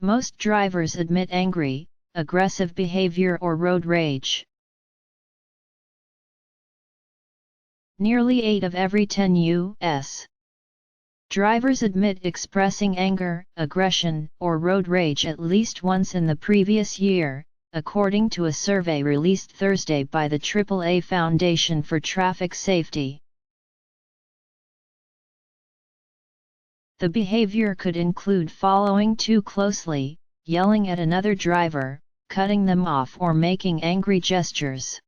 Most drivers admit angry, aggressive behavior or road rage. Nearly 8 of every 10 U.S. drivers admit expressing anger, aggression, or road rage at least once in the previous year, according to a survey released Thursday by the AAA Foundation for Traffic Safety. The behavior could include following too closely, yelling at another driver, cutting them off, or making angry gestures.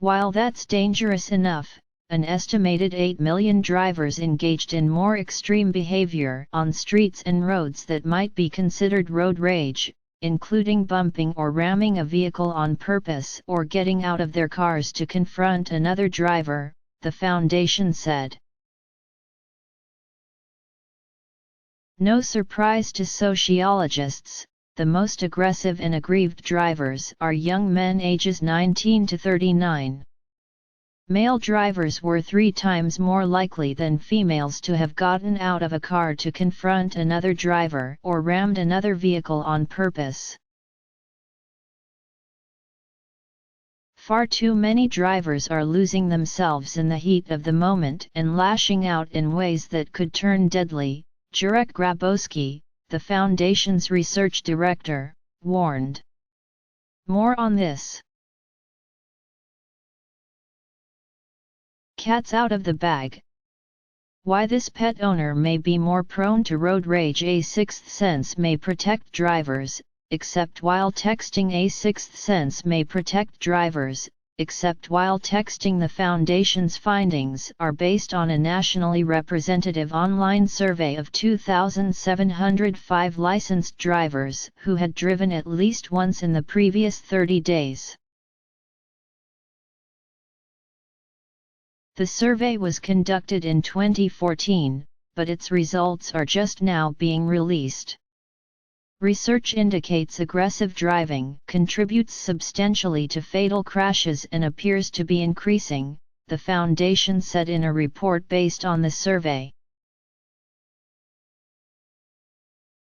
While that's dangerous enough, an estimated 8 million drivers engaged in more extreme behavior on streets and roads that might be considered road rage, including bumping or ramming a vehicle on purpose or getting out of their cars to confront another driver, the foundation said. No surprise to sociologists, the most aggressive and aggrieved drivers are young men ages 19 to 39. Male drivers were 3 times more likely than females to have gotten out of a car to confront another driver or rammed another vehicle on purpose. Far too many drivers are losing themselves in the heat of the moment and lashing out in ways that could turn deadly, Jurek Grabowski, the Foundation's research director, warned. More on this. Cat's out of the bag. Why this pet owner may be more prone to road rage. A sixth sense may protect drivers, except while texting. A sixth sense may protect drivers, except while texting. The Foundation's findings are based on a nationally representative online survey of 2,705 licensed drivers who had driven at least once in the previous 30 days. The survey was conducted in 2014, but its results are just now being released. Research indicates aggressive driving contributes substantially to fatal crashes and appears to be increasing, the Foundation said in a report based on the survey.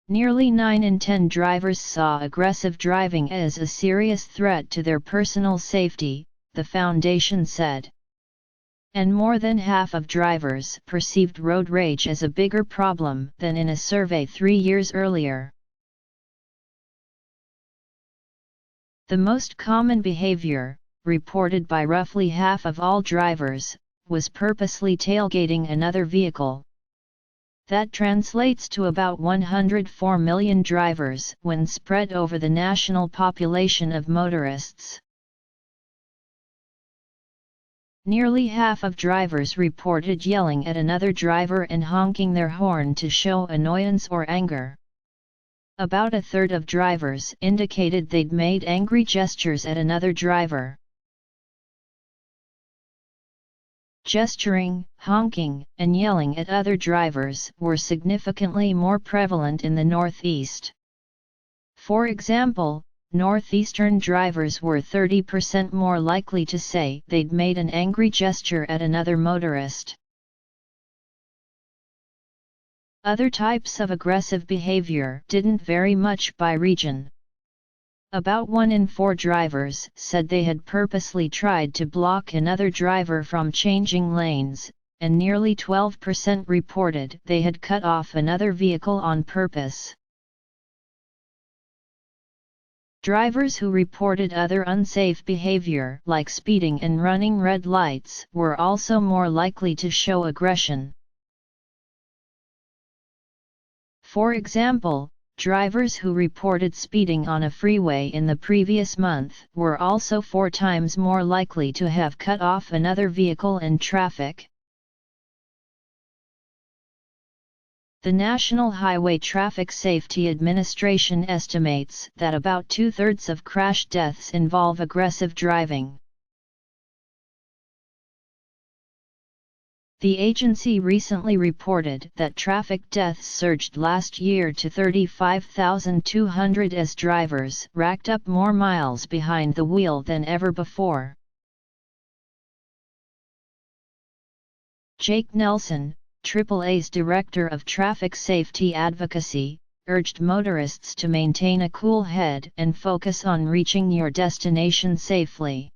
Nearly 9 in 10 drivers saw aggressive driving as a serious threat to their personal safety, the Foundation said. And more than half of drivers perceived road rage as a bigger problem than in a survey 3 years earlier. The most common behavior, reported by roughly half of all drivers, was purposely tailgating another vehicle. That translates to about 104 million drivers when spread over the national population of motorists. Nearly half of drivers reported yelling at another driver and honking their horn to show annoyance or anger. About a third of drivers indicated they'd made angry gestures at another driver. Gesturing, honking, and yelling at other drivers were significantly more prevalent in the Northeast. For example, Northeastern drivers were 30% more likely to say they'd made an angry gesture at another motorist. Other types of aggressive behavior didn't vary much by region. About 1 in 4 drivers said they had purposely tried to block another driver from changing lanes, and nearly 12% reported they had cut off another vehicle on purpose. Drivers who reported other unsafe behavior like speeding and running red lights were also more likely to show aggression. For example, drivers who reported speeding on a freeway in the previous month were also 4 times more likely to have cut off another vehicle in traffic. The National Highway Traffic Safety Administration estimates that about 2/3 of crash deaths involve aggressive driving. The agency recently reported that traffic deaths surged last year to 35,200 as drivers racked up more miles behind the wheel than ever before. Jake Nelson, AAA's Director of Traffic Safety Advocacy, urged motorists to maintain a cool head and focus on reaching your destination safely.